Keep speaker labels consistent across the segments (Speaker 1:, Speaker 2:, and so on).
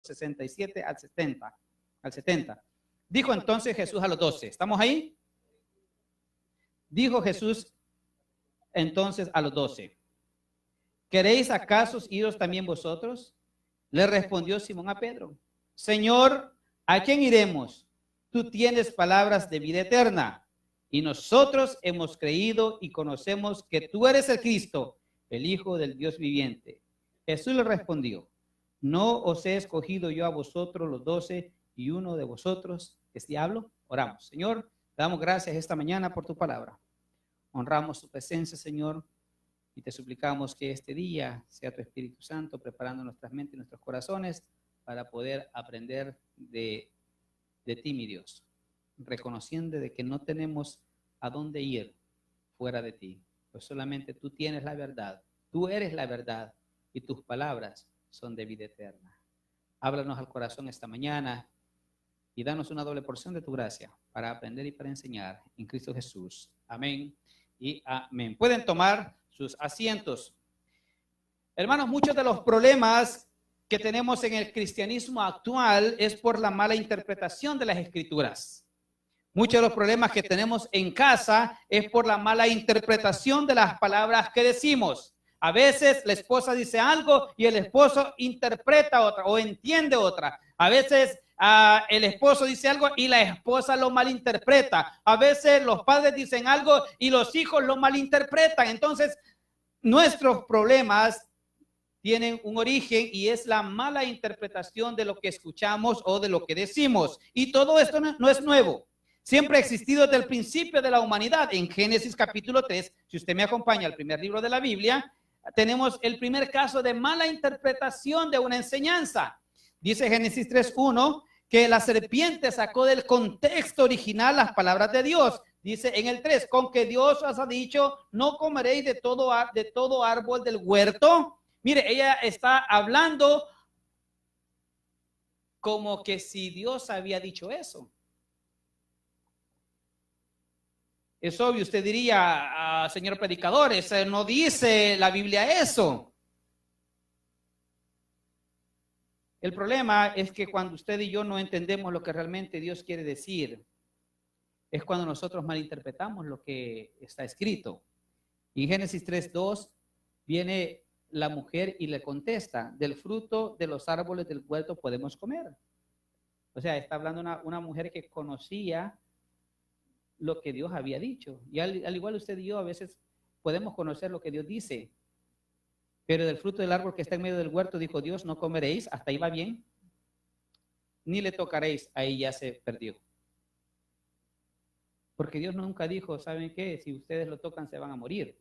Speaker 1: 67 al 70. Dijo entonces Jesús a los 12. ¿Estamos ahí? Dijo Jesús entonces a los 12. ¿Queréis acaso iros también vosotros? Le respondió Simón a Pedro. Señor, ¿a quién iremos? Tú tienes palabras de vida eterna. Y nosotros hemos creído y conocemos que tú eres el Cristo, el Hijo del Dios viviente. Jesús le respondió, ¿no os he escogido yo a vosotros los 12 y uno de vosotros es diablo? Oramos. Señor, te damos gracias esta mañana por tu palabra. Honramos tu presencia, Señor, y te suplicamos que este día sea tu Espíritu Santo preparando nuestras mentes y nuestros corazones para poder aprender de ti, mi Dios, reconociendo de que no tenemos a dónde ir fuera de ti, pues solamente tú tienes la verdad, tú eres la verdad y tus palabras son de vida eterna. Háblanos al corazón esta mañana y danos una doble porción de tu gracia para aprender y para enseñar en Cristo Jesús. Amén y amén. Pueden tomar sus asientos. Hermanos, muchos de los problemas que tenemos en el cristianismo actual es por la mala interpretación de las Escrituras. Muchos de los problemas que tenemos en casa es por la mala interpretación de las palabras que decimos. A veces la esposa dice algo y el esposo interpreta otra o entiende otra. A veces el esposo dice algo y la esposa lo malinterpreta. A veces los padres dicen algo y los hijos lo malinterpretan. Entonces, nuestros problemas tienen un origen y es la mala interpretación de lo que escuchamos o de lo que decimos. Y todo esto no es nuevo. Siempre ha existido desde el principio de la humanidad. En Génesis capítulo 3, si usted me acompaña al primer libro de la Biblia, tenemos el primer caso de mala interpretación de una enseñanza. Dice Génesis 3:1 que la serpiente sacó del contexto original las palabras de Dios. Dice en el 3, con que Dios os ha dicho, no comeréis de todo árbol del huerto. Mire, ella está hablando como que si Dios había dicho eso. Es obvio, usted diría, señor predicador, no dice la Biblia eso. El problema es que cuando usted y yo no entendemos lo que realmente Dios quiere decir, es cuando nosotros malinterpretamos lo que está escrito. Y en Génesis 3:2 viene la mujer y le contesta, del fruto de los árboles del huerto podemos comer. O sea, está hablando una mujer que conocía lo que Dios había dicho. Y al igual usted y yo a veces podemos conocer lo que Dios dice, pero del fruto del árbol que está en medio del huerto, dijo Dios, no comeréis, hasta ahí va bien, ni le tocaréis, ahí ya se perdió. Porque Dios nunca dijo, ¿saben qué? Si ustedes lo tocan se van a morir.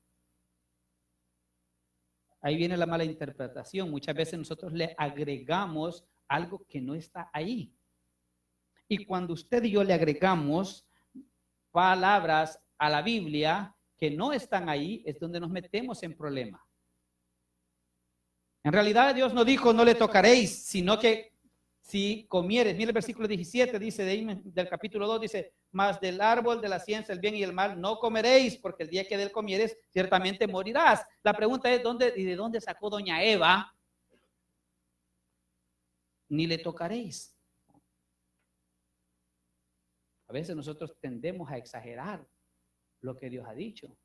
Speaker 1: Ahí viene la mala interpretación. Muchas veces nosotros le agregamos algo que no está ahí. Y cuando usted y yo le agregamos palabras a la Biblia que no están ahí, es donde nos metemos en problema. En realidad Dios no dijo no le tocaréis, sino que si comieres, mira el versículo 17, dice del capítulo 2, dice, mas del árbol de la ciencia, el bien y el mal no comeréis, porque el día que de él comieres, ciertamente morirás. La pregunta es, ¿de dónde sacó doña Eva? Ni le tocaréis. A veces nosotros tendemos a exagerar lo que Dios ha dicho.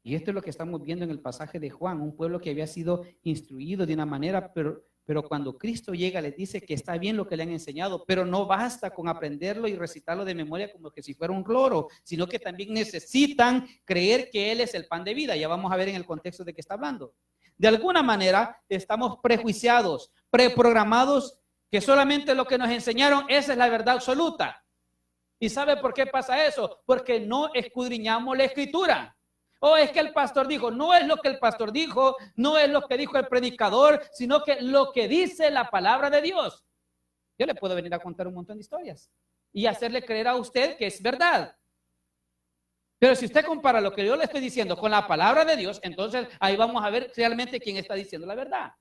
Speaker 1: Y esto es lo que estamos viendo en el pasaje de Juan, un pueblo que había sido instruido de una manera, pero cuando Cristo llega les dice que está bien lo que le han enseñado, pero no basta con aprenderlo y recitarlo de memoria como que si fuera un cloro, sino que también necesitan creer que Él es el pan de vida. Ya vamos a ver en el contexto de qué está hablando. De alguna manera estamos prejuiciados, preprogramados, que solamente lo que nos enseñaron, esa es la verdad absoluta. ¿Y sabe por qué pasa eso? Porque no escudriñamos la Escritura. O es que el pastor dijo, no es lo que el pastor dijo, no es lo que dijo el predicador, sino que lo que dice la palabra de Dios. Yo le puedo venir a contar un montón de historias y hacerle creer a usted que es verdad. Pero si usted compara lo que yo le estoy diciendo con la palabra de Dios, entonces ahí vamos a ver realmente quién está diciendo la verdad.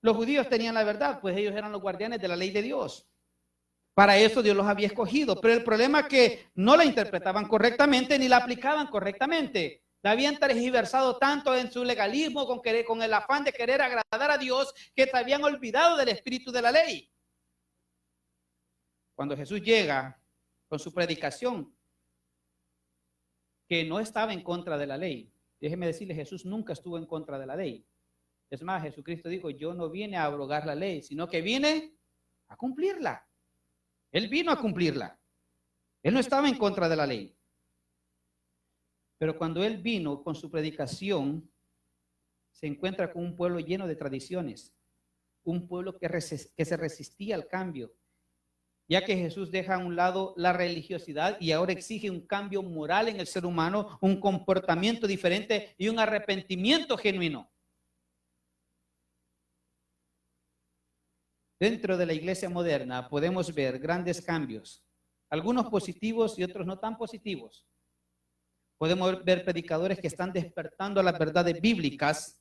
Speaker 1: Los judíos tenían la verdad, pues ellos eran los guardianes de la ley de Dios. Para eso Dios los había escogido. Pero el problema es que no la interpretaban correctamente ni la aplicaban correctamente. La habían tergiversado tanto en su legalismo con el afán de querer agradar a Dios que se habían olvidado del espíritu de la ley. Cuando Jesús llega con su predicación, que no estaba en contra de la ley. Déjeme decirle, Jesús nunca estuvo en contra de la ley. Es más, Jesucristo dijo, yo no vine a abrogar la ley, sino que vine a cumplirla. Él vino a cumplirla. Él no estaba en contra de la ley. Pero cuando él vino con su predicación, se encuentra con un pueblo lleno de tradiciones, un pueblo que se resistía al cambio, ya que Jesús deja a un lado la religiosidad y ahora exige un cambio moral en el ser humano, un comportamiento diferente y un arrepentimiento genuino. Dentro de la iglesia moderna podemos ver grandes cambios, algunos positivos y otros no tan positivos. Podemos ver predicadores que están despertando a las verdades bíblicas,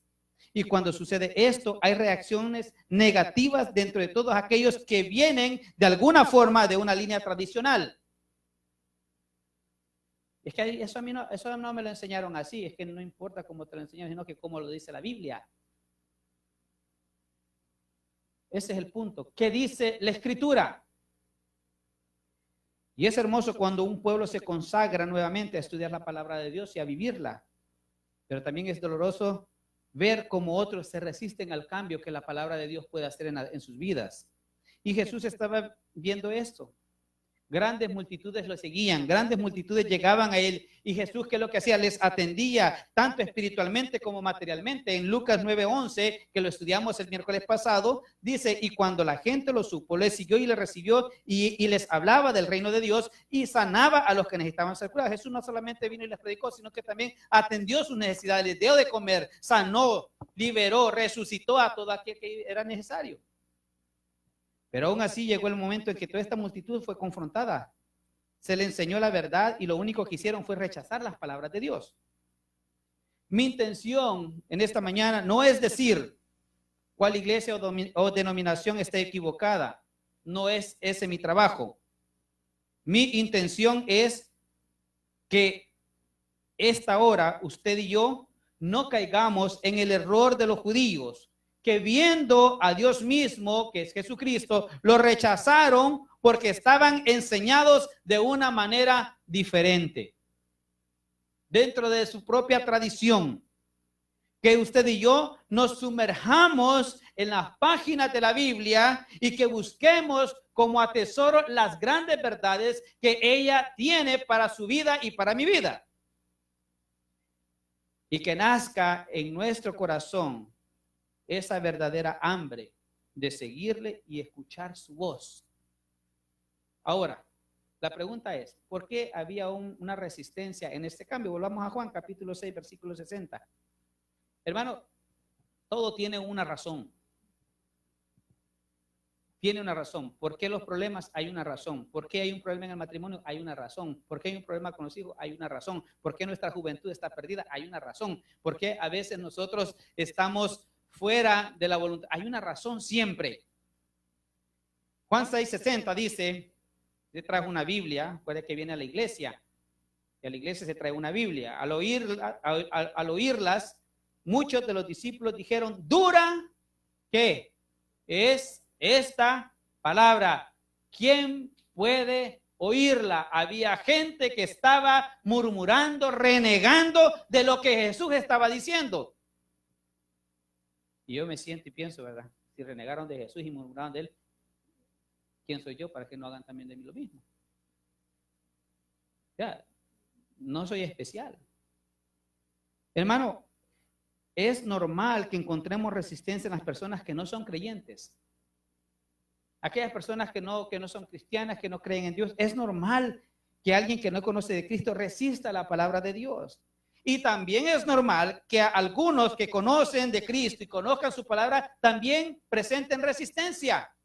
Speaker 1: y cuando sucede esto hay reacciones negativas dentro de todos aquellos que vienen de alguna forma de una línea tradicional. Es que eso no me lo enseñaron así, es que no importa cómo te lo enseñan, sino que cómo lo dice la Biblia. Ese es el punto. ¿Qué dice la Escritura? Y es hermoso cuando un pueblo se consagra nuevamente a estudiar la palabra de Dios y a vivirla. Pero también es doloroso ver cómo otros se resisten al cambio que la palabra de Dios puede hacer en sus vidas. Y Jesús estaba viendo esto. Grandes multitudes lo seguían, grandes multitudes llegaban a él. Y Jesús, ¿qué es lo que hacía? Les atendía tanto espiritualmente como materialmente. En Lucas 9:11, que lo estudiamos el miércoles pasado, dice, y cuando la gente lo supo, le siguió y le recibió y les hablaba del reino de Dios y sanaba a los que necesitaban ser curados. Jesús no solamente vino y les predicó, sino que también atendió sus necesidades, les dio de comer, sanó, liberó, resucitó a todo aquel que era necesario. Pero aún así llegó el momento en que toda esta multitud fue confrontada. Se le enseñó la verdad y lo único que hicieron fue rechazar las palabras de Dios. Mi intención en esta mañana no es decir cuál iglesia o denominación está equivocada. No es ese mi trabajo. Mi intención es que esta hora usted y yo no caigamos en el error de los judíos, que viendo a Dios mismo, que es Jesucristo, lo rechazaron porque estaban enseñados de una manera diferente, dentro de su propia tradición. Que usted y yo nos sumerjamos en las páginas de la Biblia y que busquemos como atesoro las grandes verdades que ella tiene para su vida y para mi vida. Y que nazca en nuestro corazón esa verdadera hambre de seguirle y escuchar su voz. Ahora, la pregunta es, ¿por qué había una resistencia en este cambio? Volvamos a Juan capítulo 6, versículo 60. Hermano, todo tiene una razón. Tiene una razón. ¿Por qué los problemas? Hay una razón. ¿Por qué hay un problema en el matrimonio? Hay una razón. ¿Por qué hay un problema con los hijos? Hay una razón. ¿Por qué nuestra juventud está perdida? Hay una razón. ¿Por qué a veces nosotros estamos fuera de la voluntad? Hay una razón siempre. Juan 6:60 dice, se trajo una Biblia, puede que viene a la iglesia, y a la iglesia se trae una Biblia. Al oírlas, muchos de los discípulos dijeron, dura, ¿qué es esta palabra? ¿Quién puede oírla? Había gente que estaba murmurando, renegando de lo que Jesús estaba diciendo. Y yo me siento y pienso, ¿verdad? Si renegaron de Jesús y murmuraron de él, ¿quién soy yo para que no hagan también de mí lo mismo? Ya, no soy especial. Hermano, es normal que encontremos resistencia en las personas que no son creyentes. Aquellas personas que no son cristianas, que no creen en Dios. Es normal que alguien que no conoce de Cristo resista la palabra de Dios. Y también es normal que algunos que conocen de Cristo y conozcan su palabra también presenten resistencia.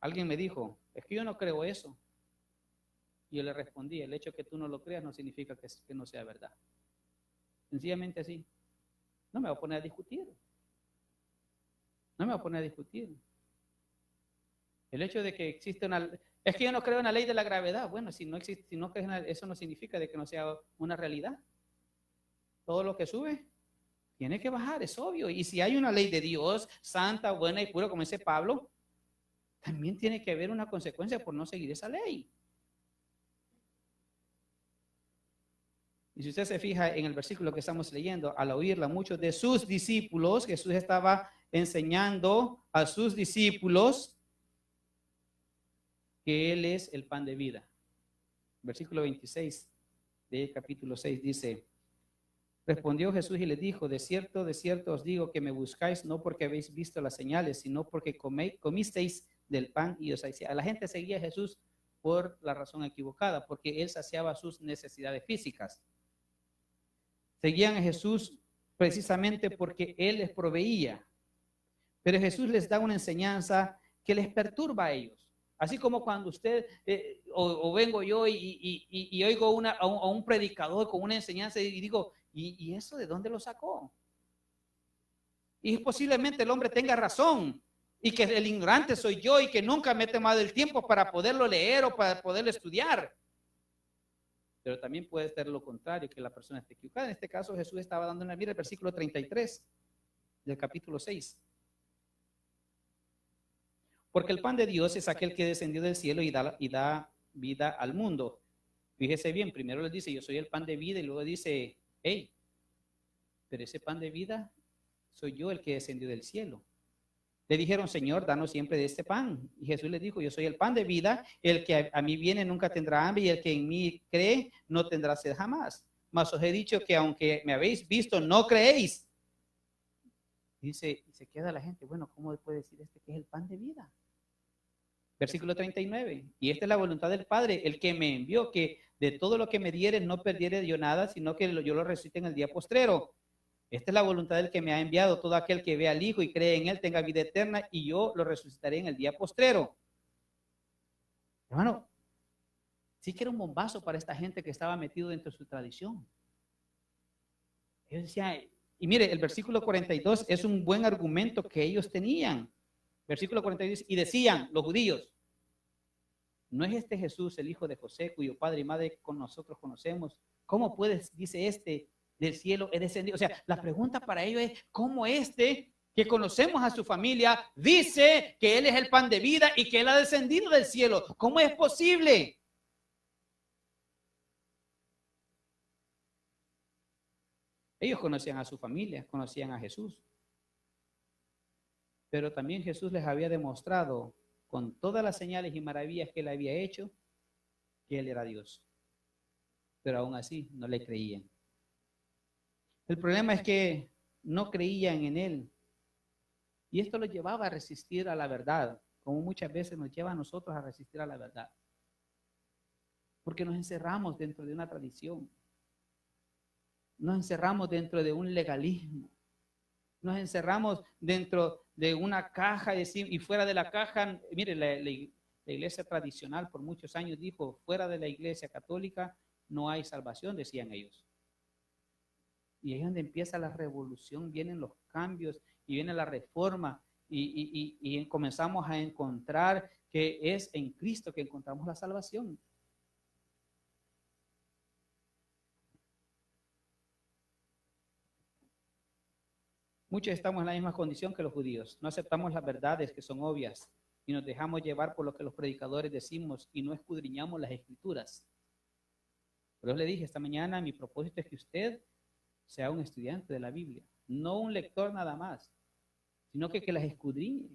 Speaker 1: Alguien me dijo, es que yo no creo eso. Y yo le respondí, el hecho de que tú no lo creas no significa que no sea verdad. Sencillamente así. No me voy a poner a discutir. No me voy a poner a discutir. El hecho de que existe Es que yo no creo en la ley de la gravedad. Bueno, si no existe, si no crees en eso no significa de que no sea una realidad. Todo lo que sube tiene que bajar, es obvio. Y si hay una ley de Dios, santa, buena y pura, como dice Pablo, también tiene que haber una consecuencia por no seguir esa ley. Y si usted se fija en el versículo que estamos leyendo, al oírla muchos de sus discípulos, Jesús estaba enseñando a sus discípulos que Él es el pan de vida. Versículo 26 del capítulo 6 dice: respondió Jesús y le dijo: de cierto os digo que me buscáis no porque habéis visto las señales, sino porque comisteis del pan y os saciasteis. La gente seguía a Jesús por la razón equivocada, porque Él saciaba sus necesidades físicas. Seguían a Jesús precisamente porque Él les proveía. Pero Jesús les da una enseñanza que les perturba a ellos. Así como cuando usted, o vengo yo y oigo a un predicador con una enseñanza y digo, ¿y eso de dónde lo sacó? Y posiblemente el hombre tenga razón y que el ignorante soy yo y que nunca me he tomado el tiempo para poderlo leer o para poderlo estudiar. Pero también puede ser lo contrario, que la persona esté equivocada. En este caso Jesús estaba dando una mira el versículo 33 del capítulo 6. Porque el pan de Dios es aquel que descendió del cielo y da vida al mundo. Fíjese bien, primero les dice, yo soy el pan de vida, y luego dice, hey, pero ese pan de vida soy yo el que descendió del cielo. Le dijeron, Señor, danos siempre de este pan. Y Jesús les dijo, yo soy el pan de vida, el que a mí viene nunca tendrá hambre, y el que en mí cree no tendrá sed jamás. Mas os he dicho que aunque me habéis visto, no creéis. Dice, y se queda la gente, bueno, ¿cómo puede decir que es el pan de vida? Versículo 39, y esta es la voluntad del Padre, el que me envió, que de todo lo que me diere no perdiere yo nada, sino que yo lo resucite en el día postrero. Esta es la voluntad del que me ha enviado, todo aquel que vea al Hijo y cree en Él tenga vida eterna, y yo lo resucitaré en el día postrero. Hermano, sí que era un bombazo para esta gente que estaba metido dentro de su tradición. Ellos decían, y mire, el versículo 42 es un buen argumento que ellos tenían. Versículo 42, y decían los judíos, ¿no es este Jesús el hijo de José, cuyo padre y madre con nosotros conocemos? ¿Cómo puedes, dice este, del cielo he descendido? O sea, la pregunta para ellos es, ¿cómo este, que conocemos a su familia, dice que Él es el pan de vida y que Él ha descendido del cielo? ¿Cómo es posible? Ellos conocían a su familia, conocían a Jesús. Pero también Jesús les había demostrado con todas las señales y maravillas que Él había hecho, que Él era Dios. Pero aún así no le creían. El problema es que no creían en Él. Y esto los llevaba a resistir a la verdad, como muchas veces nos lleva a nosotros a resistir a la verdad. Porque nos encerramos dentro de una tradición. Nos encerramos dentro de un legalismo. Nos encerramos dentro de una caja y fuera de la caja, mire, la iglesia tradicional por muchos años dijo, fuera de la iglesia católica no hay salvación, decían ellos. Y ahí es donde empieza la revolución, vienen los cambios y viene la reforma y comenzamos a encontrar que es en Cristo que encontramos la salvación. Muchos estamos en la misma condición que los judíos. No aceptamos las verdades que son obvias y nos dejamos llevar por lo que los predicadores decimos y no escudriñamos las escrituras. Por eso le dije esta mañana, mi propósito es que usted sea un estudiante de la Biblia, no un lector nada más, sino que las escudriñe.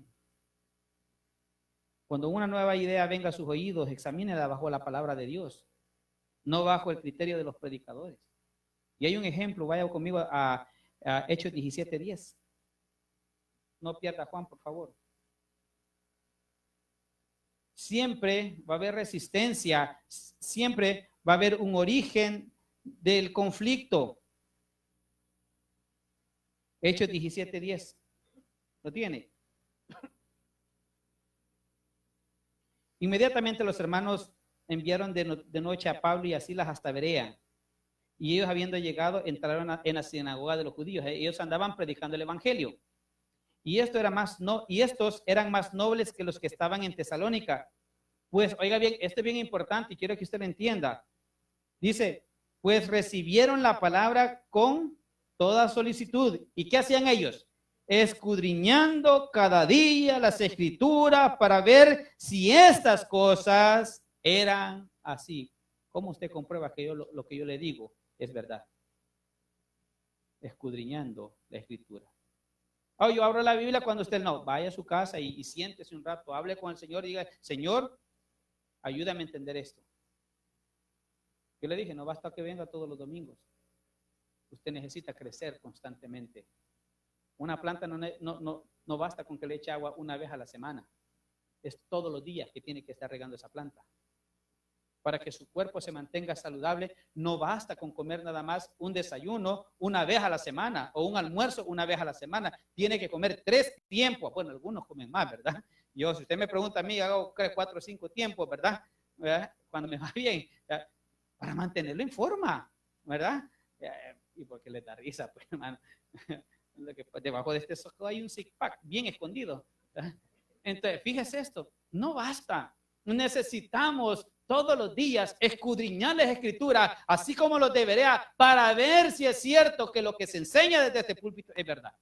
Speaker 1: Cuando una nueva idea venga a sus oídos, examínela bajo la palabra de Dios, no bajo el criterio de los predicadores. Y hay un ejemplo, vaya conmigo a Hechos 17:10. No pierda Juan, por favor. Siempre va a haber resistencia, siempre va a haber un origen del conflicto. Hechos 17:10. ¿Lo tiene? Inmediatamente los hermanos enviaron de noche a Pablo y a Silas hasta Berea. Y ellos, habiendo llegado, entraron en la sinagoga de los judíos. Ellos andaban predicando el evangelio. Y estos eran más nobles que los que estaban en Tesalónica, Pues, oiga bien, esto es bien importante y quiero que usted lo entienda. Dice, pues recibieron la palabra con toda solicitud. ¿Y qué hacían ellos? Escudriñando cada día las escrituras para ver si estas cosas eran así. ¿Cómo usted comprueba que lo que yo le digo es verdad? Escudriñando la escritura. Oh, yo abro la Biblia cuando usted no. Vaya a su casa y siéntese un rato, hable con el Señor y diga, Señor, ayúdame a entender esto. Yo le dije, no basta que venga todos los domingos. Usted necesita crecer constantemente. Una planta no basta con que le eche agua una vez a la semana. Es todos los días que tiene que estar regando esa planta. Para que su cuerpo se mantenga saludable, no basta con comer nada más un desayuno una vez a la semana o un almuerzo una vez a la semana. Tiene que comer 3 tiempos. Bueno, algunos comen más, ¿verdad? Yo, si usted me pregunta a mí, hago 4 o 5 tiempos, ¿verdad? Cuando me va bien, para mantenerlo en forma, ¿verdad? Y porque le da risa, pues, hermano. Debajo de este soco hay un six pack bien escondido. Entonces, fíjese esto, no basta. Necesitamos todos los días escudriñar las escrituras, así como los debería, para ver si es cierto que lo que se enseña desde este púlpito es verdad.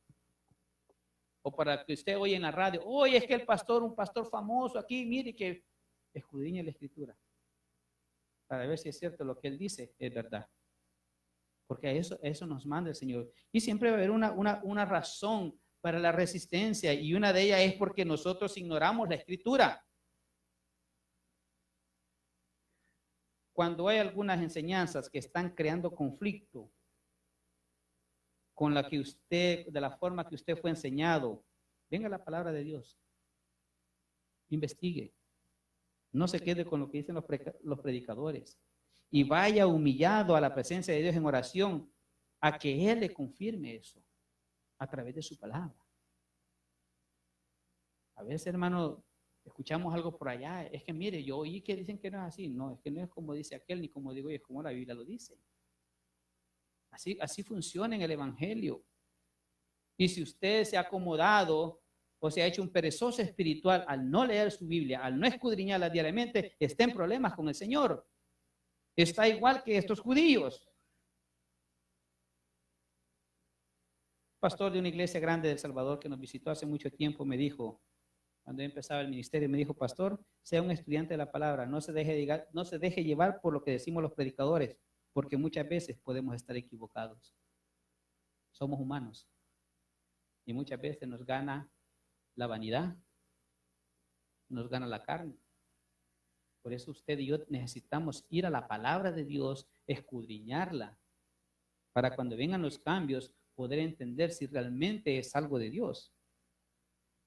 Speaker 1: O para que usted oye en la radio, oye, es que el pastor, un pastor famoso aquí, mire que escudriña la escritura, para ver si es cierto lo que él dice es verdad. Porque eso nos manda el Señor. Y siempre va a haber una razón para la resistencia, y una de ellas es porque nosotros ignoramos la escritura. Cuando hay algunas enseñanzas que están creando conflicto con la que usted, de la forma que usted fue enseñado, venga la palabra de Dios. Investigue. No se quede con lo que dicen los predicadores. Y vaya humillado a la presencia de Dios en oración a que Él le confirme eso a través de su palabra. A veces, hermano, escuchamos algo por allá. Es que mire, yo oí que dicen que no es así. No, es que no es como dice aquel, ni como digo yo, es como la Biblia lo dice. Así funciona en el Evangelio. Y si usted se ha acomodado o se ha hecho un perezoso espiritual al no leer su Biblia, al no escudriñarla diariamente, está en problemas con el Señor. Está igual que estos judíos. Pastor de una iglesia grande de El Salvador que nos visitó hace mucho tiempo me dijo, cuando empezaba el ministerio, me dijo, pastor, sea un estudiante de la palabra, no se deje llevar por lo que decimos los predicadores, porque muchas veces podemos estar equivocados. Somos humanos y muchas veces nos gana la vanidad, nos gana la carne. Por eso usted y yo necesitamos ir a la palabra de Dios, escudriñarla, para cuando vengan los cambios poder entender si realmente es algo de Dios.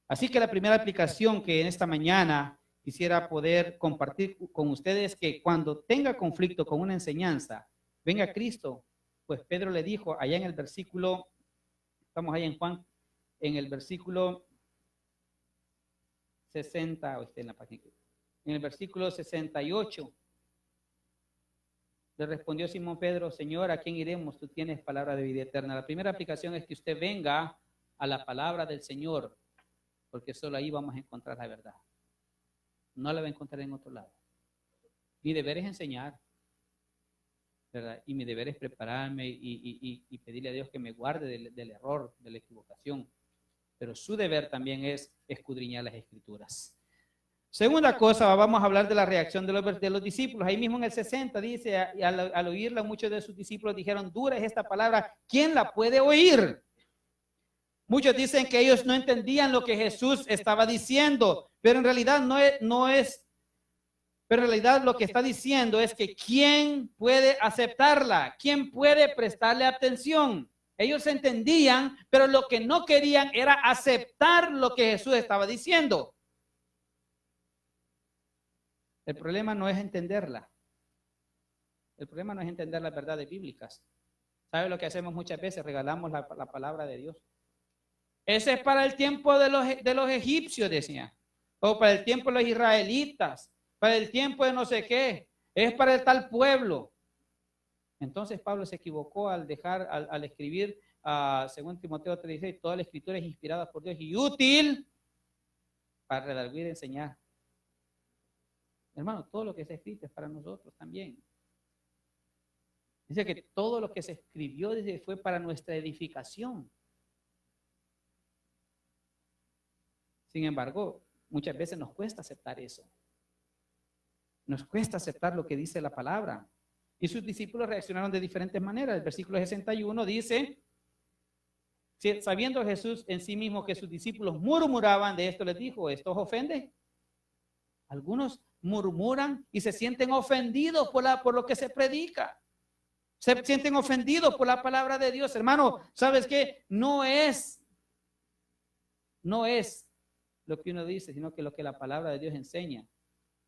Speaker 1: Así que la primera aplicación que en esta mañana quisiera poder compartir con ustedes es que cuando tenga conflicto con una enseñanza, venga a Cristo. Pues Pedro le dijo allá en el versículo, estamos allá en Juan, en el versículo 60, o está en la página, en el versículo 68, le respondió Simón Pedro, Señor, ¿a quién iremos? Tú tienes palabra de vida eterna. La primera aplicación es que usted venga a la palabra del Señor, porque solo ahí vamos a encontrar la verdad. No la va a encontrar en otro lado. Mi deber es enseñar, ¿verdad? Y mi deber es prepararme y pedirle a Dios que me guarde del error, de la equivocación. Pero su deber también es escudriñar las Escrituras. Segunda cosa, vamos a hablar de la reacción de los discípulos. Ahí mismo en el 60 dice, al oírla muchos de sus discípulos dijeron, dura es esta palabra, ¿quién la puede oír? Muchos dicen que ellos no entendían lo que Jesús estaba diciendo, pero en realidad pero en realidad lo que está diciendo es que ¿quién puede aceptarla? ¿Quién puede prestarle atención? Ellos entendían, pero lo que no querían era aceptar lo que Jesús estaba diciendo. El problema no es entenderla. El problema no es entender las verdades bíblicas. ¿Sabe lo que hacemos muchas veces? Regalamos la palabra de Dios. Ese es para el tiempo de los egipcios, decía. O para el tiempo de los israelitas. Para el tiempo de no sé qué. Es para el tal pueblo. Entonces Pablo se equivocó al escribir, según Timoteo 3:16, toda la escritura es inspirada por Dios y útil para redarguir y enseñar. Hermano, todo lo que está escrito es para nosotros también. Dice que todo lo que se escribió fue para nuestra edificación. Sin embargo, muchas veces nos cuesta aceptar eso. Nos cuesta aceptar lo que dice la palabra. Y sus discípulos reaccionaron de diferentes maneras. El versículo 61 dice, sabiendo Jesús en sí mismo que sus discípulos murmuraban de esto, les dijo, ¿esto os ofende? Algunos murmuran y se sienten ofendidos por lo que se predica. Se sienten ofendidos por la palabra de Dios. Hermano, ¿sabes qué? No es lo que uno dice, sino que lo que la palabra de Dios enseña.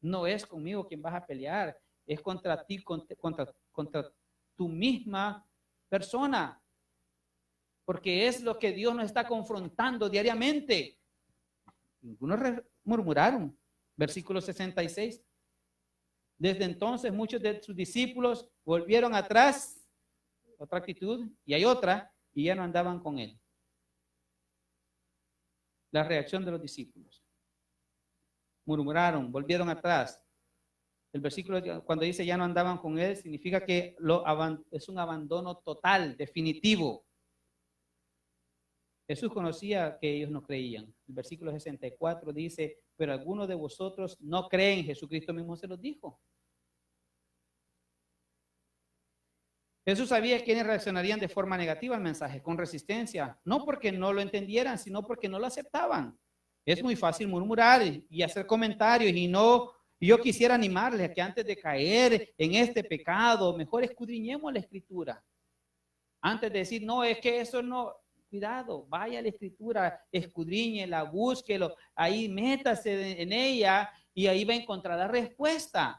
Speaker 1: No es conmigo quien vas a pelear, es contra ti, contra tu misma persona. Porque es lo que Dios nos está confrontando diariamente. Algunos murmuraron. Versículo 66. Desde entonces muchos de sus discípulos volvieron atrás, otra actitud, y hay otra, y ya no andaban con él. La reacción de los discípulos. Murmuraron, volvieron atrás. El versículo cuando dice ya no andaban con él, significa que es un abandono total, definitivo. Jesús conocía que ellos no creían. El versículo 64 dice, pero algunos de vosotros no creen. Jesucristo mismo se los dijo. Jesús sabía quiénes reaccionarían de forma negativa al mensaje, con resistencia, no porque no lo entendieran, sino porque no lo aceptaban. Es muy fácil murmurar y hacer comentarios y yo quisiera animarles a que antes de caer en este pecado, mejor escudriñemos la Escritura. Antes de decir, no, es que eso no, cuidado, vaya a la Escritura, escudriñela, búsquelo, ahí métase en ella y ahí va a encontrar la respuesta.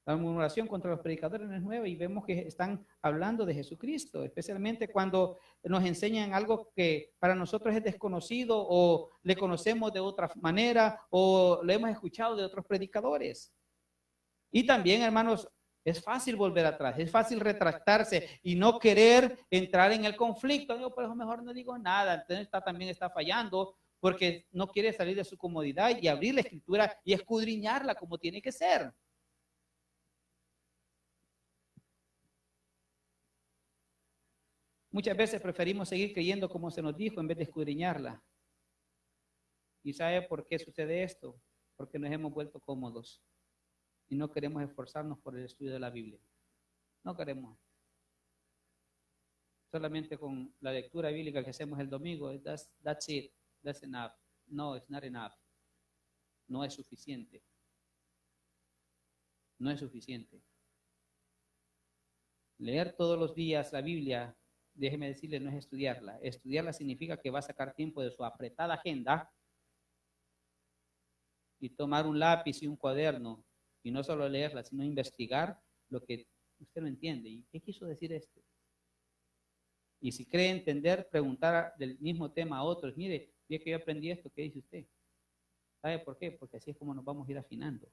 Speaker 1: La murmuración contra los predicadores no es nueva y vemos que están hablando de Jesucristo, especialmente cuando nos enseñan algo que para nosotros es desconocido o le conocemos de otra manera o lo hemos escuchado de otros predicadores. Y también, hermanos, es fácil volver atrás, es fácil retractarse y no querer entrar en el conflicto. Yo por eso mejor no digo nada, entonces también está fallando porque no quiere salir de su comodidad y abrir la Escritura y escudriñarla como tiene que ser. Muchas veces preferimos seguir creyendo como se nos dijo en vez de escudriñarla. ¿Y sabe por qué sucede esto? Porque nos hemos vuelto cómodos y no queremos esforzarnos por el estudio de la Biblia. No queremos. Solamente con la lectura bíblica que hacemos el domingo, that's it, that's enough. No, it's not enough. No es suficiente. No es suficiente. Leer todos los días la Biblia, déjeme decirle, no es estudiarla. Estudiarla significa que va a sacar tiempo de su apretada agenda y tomar un lápiz y un cuaderno y no solo leerla, sino investigar lo que usted no entiende. ¿Y qué quiso decir esto? Y si cree entender, preguntar del mismo tema a otros. Mire, vi que yo aprendí esto, ¿qué dice usted? ¿Sabe por qué? Porque así es como nos vamos a ir afinando.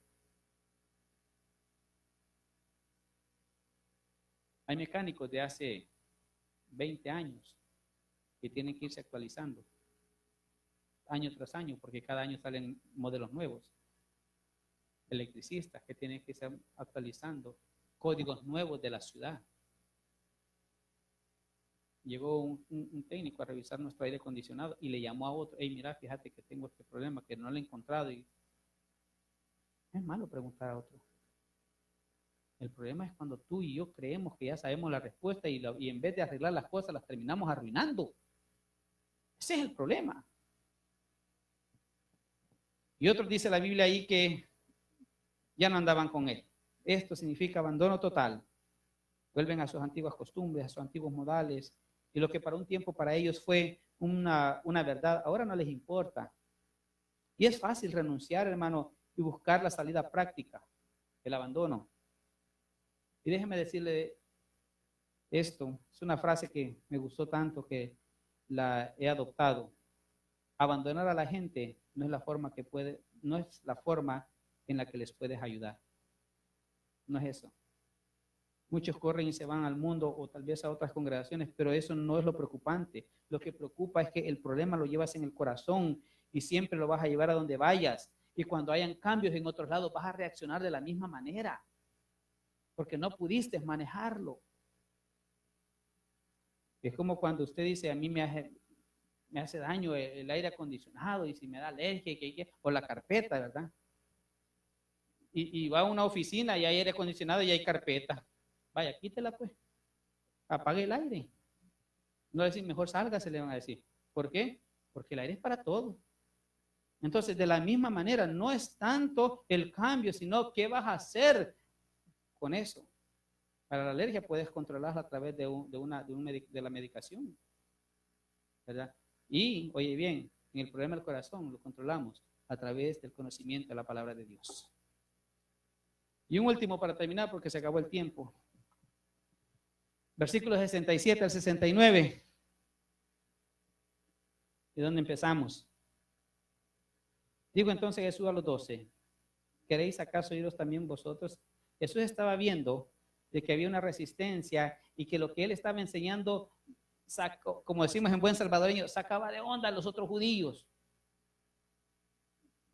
Speaker 1: Hay mecánicos de hace 20 años que tienen que irse actualizando año tras año porque cada año salen modelos nuevos. Electricistas que tienen que estar actualizando códigos nuevos de la ciudad. Llegó un técnico a revisar nuestro aire acondicionado y le llamó a otro, hey, mira, fíjate que tengo este problema, que no lo he encontrado. Y es malo preguntar a otro. El problema es cuando tú y yo creemos que ya sabemos la respuesta y en vez de arreglar las cosas las terminamos arruinando. Ese es el problema. Y otros dice la Biblia ahí que ya no andaban con él. Esto significa abandono total. Vuelven a sus antiguas costumbres, a sus antiguos modales. Y lo que para un tiempo para ellos fue una verdad, ahora no les importa. Y es fácil renunciar, hermano, y buscar la salida práctica, el abandono. Y déjeme decirle esto, es una frase que me gustó tanto que la he adoptado. Abandonar a la gente no es la forma en la que les puedes ayudar. No es eso. Muchos corren y se van al mundo o tal vez a otras congregaciones, pero eso no es lo preocupante. Lo que preocupa es que el problema lo llevas en el corazón y siempre lo vas a llevar a donde vayas. Y cuando hayan cambios en otros lados, vas a reaccionar de la misma manera, porque no pudiste manejarlo. Es como cuando usted dice, a mí me hace daño el aire acondicionado y si me da alergia o la carpeta, ¿verdad? Y va a una oficina y hay aire acondicionado y hay carpeta. Vaya, quítela pues, apague el aire. No decir, mejor salga, se le van a decir. ¿Por qué? Porque el aire es para todo. Entonces, de la misma manera, no es tanto el cambio, sino qué vas a hacer con eso. Para la alergia puedes controlarla a través de la medicación, ¿verdad? Y, oye bien, en el problema del corazón lo controlamos a través del conocimiento de la palabra de Dios. Y un último para terminar, porque se acabó el tiempo. Versículos 67 al 69. ¿Y dónde empezamos? Digo entonces Jesús a los 12, ¿queréis acaso iros también vosotros? Jesús estaba viendo de que había una resistencia y que lo que él estaba enseñando, como decimos en buen salvadoreño, sacaba de onda a los otros judíos.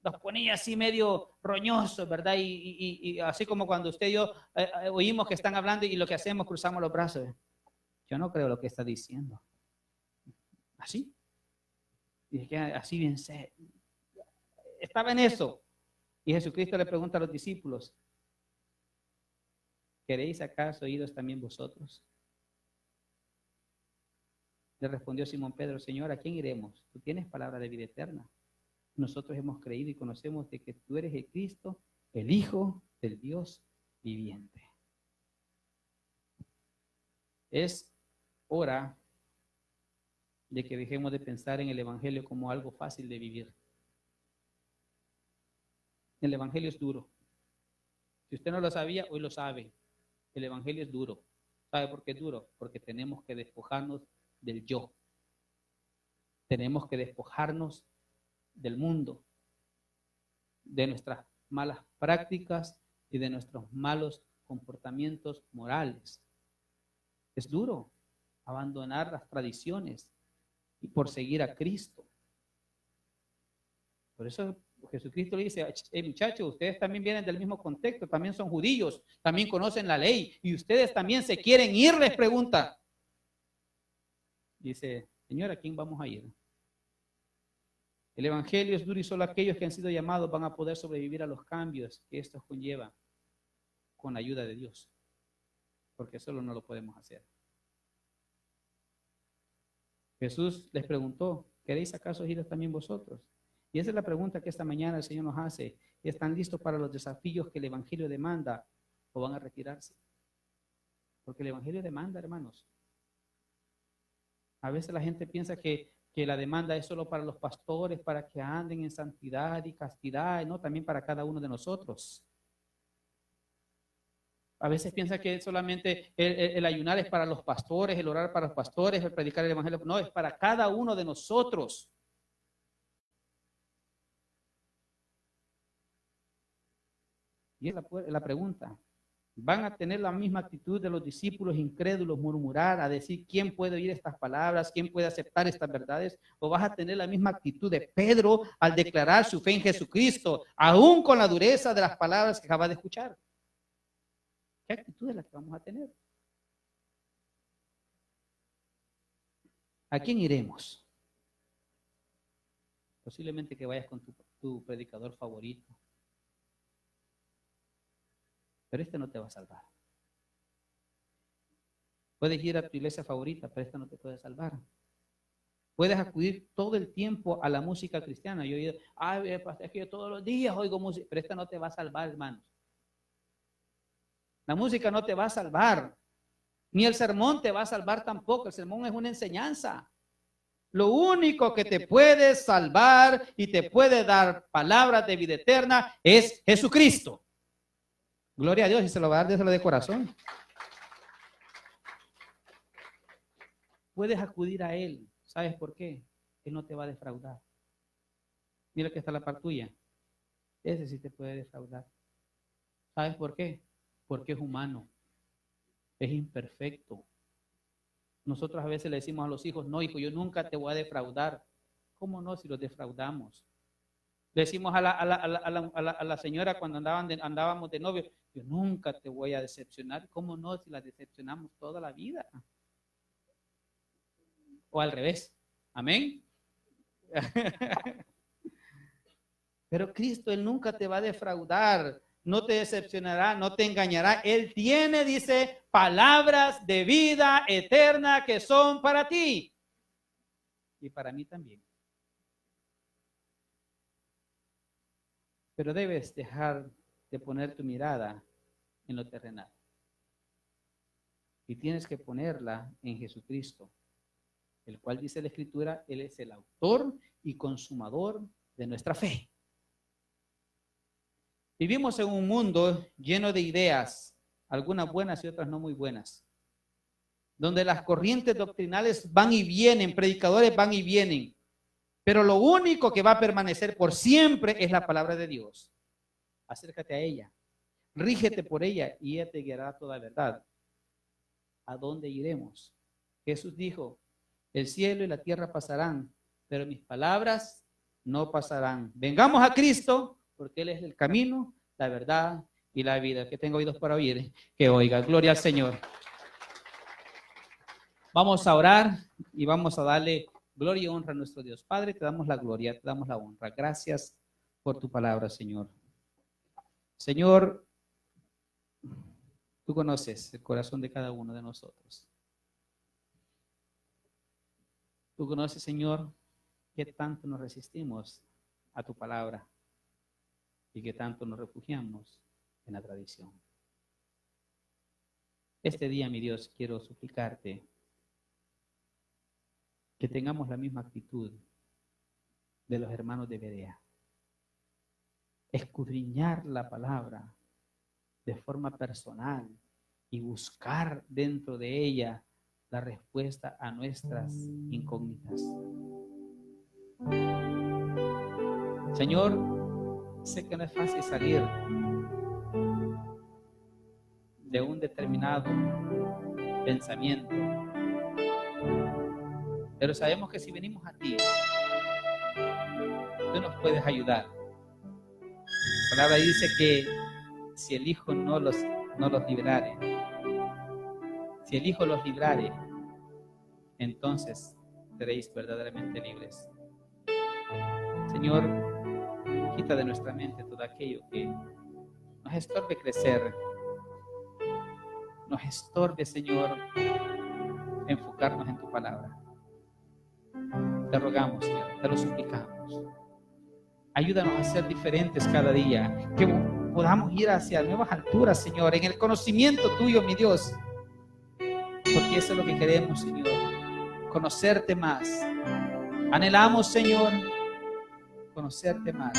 Speaker 1: Los ponía así medio roñosos, ¿verdad? Y así como cuando usted y yo oímos que están hablando y lo que hacemos, cruzamos los brazos. Yo no creo lo que está diciendo. Así. Y que así bien sé. Estaba en eso. Y Jesucristo le pregunta a los discípulos, ¿queréis acaso iros también vosotros? Le respondió Simón Pedro, Señor, ¿a quién iremos? Tú tienes palabra de vida eterna. Nosotros hemos creído y conocemos de que tú eres el Cristo, el Hijo del Dios viviente. Es hora de que dejemos de pensar en el Evangelio como algo fácil de vivir. El Evangelio es duro. Si usted no lo sabía, hoy lo sabe. El Evangelio es duro. ¿Sabe por qué es duro? Porque tenemos que despojarnos del yo. Tenemos que despojarnos del mundo, de nuestras malas prácticas y de nuestros malos comportamientos morales. Es duro abandonar las tradiciones y por seguir a Cristo. Por eso Jesucristo le dice, muchachos, ustedes también vienen del mismo contexto, también son judíos, también conocen la ley, y ustedes también se quieren ir, les pregunta. Dice, Señor, ¿a quién vamos a ir? El Evangelio es duro y solo aquellos que han sido llamados van a poder sobrevivir a los cambios que estos conllevan con la ayuda de Dios, porque solo no lo podemos hacer. Jesús les preguntó, ¿queréis acaso iros también vosotros? Y esa es la pregunta que esta mañana el Señor nos hace. ¿Están listos para los desafíos que el Evangelio demanda o van a retirarse? Porque el Evangelio demanda, hermanos. A veces la gente piensa que la demanda es solo para los pastores, para que anden en santidad y castidad, no, también para cada uno de nosotros. A veces piensa que solamente el ayunar es para los pastores, el orar para los pastores, el predicar el Evangelio. No, es para cada uno de nosotros. Y es la pregunta. ¿Van a tener la misma actitud de los discípulos incrédulos, murmurar, a decir quién puede oír estas palabras, quién puede aceptar estas verdades? ¿O vas a tener la misma actitud de Pedro al declarar su fe en Jesucristo, aún con la dureza de las palabras que acaba de escuchar? ¿Qué actitud es la que vamos a tener? ¿A quién iremos? Posiblemente que vayas con tu predicador favorito. Pero este no te va a salvar. Puedes ir a tu iglesia favorita, pero esta no te puede salvar. Puedes acudir todo el tiempo a la música cristiana. Yo he oído, es que yo todos los días oigo música, pero esta no te va a salvar, hermanos. La música no te va a salvar. Ni el sermón te va a salvar tampoco. El sermón es una enseñanza. Lo único que te puede salvar y te puede dar palabras de vida eterna es Jesucristo. Gloria a Dios, y se lo va a dar, déselo de corazón. Puedes acudir a Él. ¿Sabes por qué? Él no te va a defraudar. Mira que está la par tuya. Ese sí te puede defraudar. ¿Sabes por qué? Porque es humano. Es imperfecto. Nosotros a veces le decimos a los hijos, no, hijo, yo nunca te voy a defraudar. ¿Cómo no si los defraudamos? Le decimos a la señora cuando andábamos de novio, yo nunca te voy a decepcionar. ¿Cómo no si la decepcionamos toda la vida? O al revés. Amén. Pero Cristo, Él nunca te va a defraudar, no te decepcionará, no te engañará. Él tiene, dice, palabras de vida eterna que son para ti y para mí también. Pero debes dejar de poner tu mirada en lo terrenal. Y tienes que ponerla en Jesucristo, el cual dice la Escritura, Él es el autor y consumador de nuestra fe. Vivimos en un mundo lleno de ideas, algunas buenas y otras no muy buenas, donde las corrientes doctrinales van y vienen, predicadores van y vienen. Pero lo único que va a permanecer por siempre es la palabra de Dios. Acércate a ella, rígete por ella y ella te guiará a toda verdad. ¿A dónde iremos? Jesús dijo, el cielo y la tierra pasarán, pero mis palabras no pasarán. Vengamos a Cristo, porque Él es el camino, la verdad y la vida. Que tenga oídos para oír, que oiga. Gloria al Señor. Vamos a orar y vamos a darle gloria y honra a nuestro Dios. Padre, te damos la gloria, te damos la honra. Gracias por tu palabra, Señor. Señor, tú conoces el corazón de cada uno de nosotros. Tú conoces, Señor, qué tanto nos resistimos a tu palabra y qué tanto nos refugiamos en la tradición. Este día, mi Dios, quiero suplicarte que tengamos la misma actitud de los hermanos de Berea. Escudriñar la palabra de forma personal y buscar dentro de ella la respuesta a nuestras incógnitas. Señor, sé que no es fácil salir de un determinado pensamiento, pero sabemos que si venimos a ti, tú nos puedes ayudar. La palabra dice que si el Hijo no los librare, si el Hijo los librare, entonces seréis verdaderamente libres. Señor, quita de nuestra mente todo aquello que nos estorbe crecer, nos estorbe, Señor, enfocarnos en tu palabra. Te rogamos, Señor, te lo suplicamos. Ayúdanos a ser diferentes cada día, que podamos ir hacia nuevas alturas, Señor, en el conocimiento tuyo, mi Dios, porque eso es lo que queremos, Señor, conocerte más. Anhelamos, Señor, conocerte más.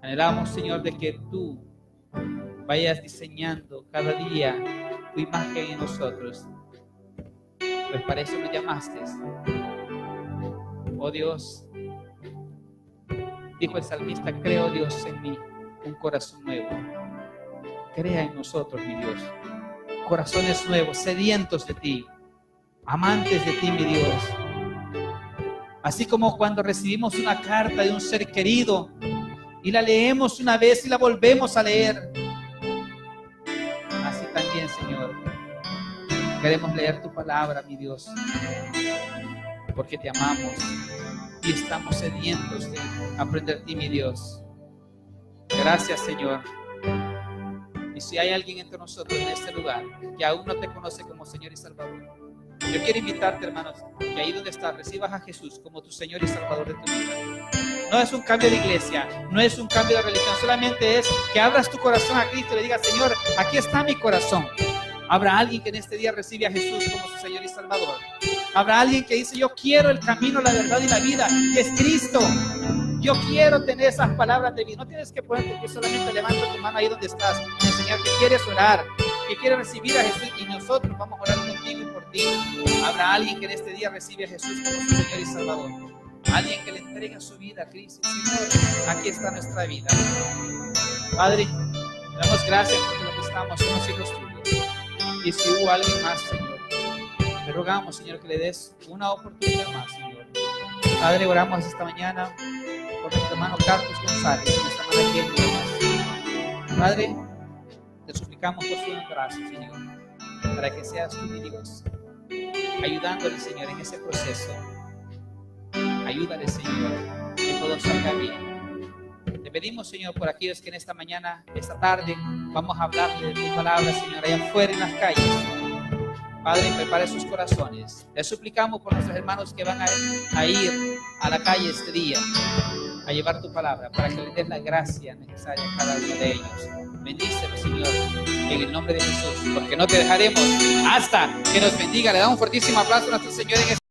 Speaker 1: Anhelamos, Señor, de que tú vayas diseñando cada día tu imagen en nosotros, pues para eso nos llamaste. Oh Dios, dijo el salmista, creo, Dios, en mí un corazón nuevo. Crea en nosotros, mi Dios, corazones nuevos, sedientos de ti, amantes de ti, mi Dios. Así como cuando recibimos una carta de un ser querido y la leemos una vez y la volvemos a leer, así también, Señor, queremos leer tu palabra, mi Dios, porque te amamos y estamos sedientos de aprender de ti, mi Dios. Gracias, Señor. Y si hay alguien entre nosotros en este lugar que aún no te conoce como Señor y Salvador, yo quiero invitarte, hermanos, que ahí donde estás recibas a Jesús como tu Señor y Salvador de tu vida. No es un cambio de iglesia, no es un cambio de religión, solamente es que abras tu corazón a Cristo y le digas, Señor, aquí está mi corazón. Habrá alguien que en este día recibe a Jesús como su Señor y Salvador. Habrá alguien que dice, yo quiero el camino, la verdad y la vida, que es Cristo. Yo quiero tener esas palabras de vida. No tienes que ponerte que solamente levanta tu mano ahí donde estás, enseñar que quieres orar, que quieres recibir a Jesús, y nosotros vamos a orar contigo y por ti. Habrá alguien que en este día recibe a Jesús como su Señor y Salvador. Alguien que le entrega su vida a Cristo. Señor, aquí está nuestra vida. Padre, damos gracias porque lo que estamos somos hijos tuyos. Y si hubo alguien más, Señor, te rogamos, Señor, que le des una oportunidad más, Señor, Padre, oramos esta mañana por nuestro hermano Carlos González y nuestra hermana Jenny Lomas. Padre, te suplicamos por su embarazo, Señor, para que seas tú, mi Dios, ayudándole, Señor, en ese proceso. Ayúdale, Señor, que todo salga bien. Te pedimos, Señor, por aquellos que en esta mañana, esta tarde, vamos a hablarle de tu palabra, Señor, allá afuera en las calles. Padre, prepare sus corazones. Le suplicamos por nuestros hermanos que van a ir a la calle este día a llevar tu palabra, para que les des la gracia necesaria a cada uno de ellos. Bendícelos, Señor, en el nombre de Jesús, porque no te dejaremos hasta que nos bendiga. Le damos un fuertísimo aplauso a nuestro Señor en este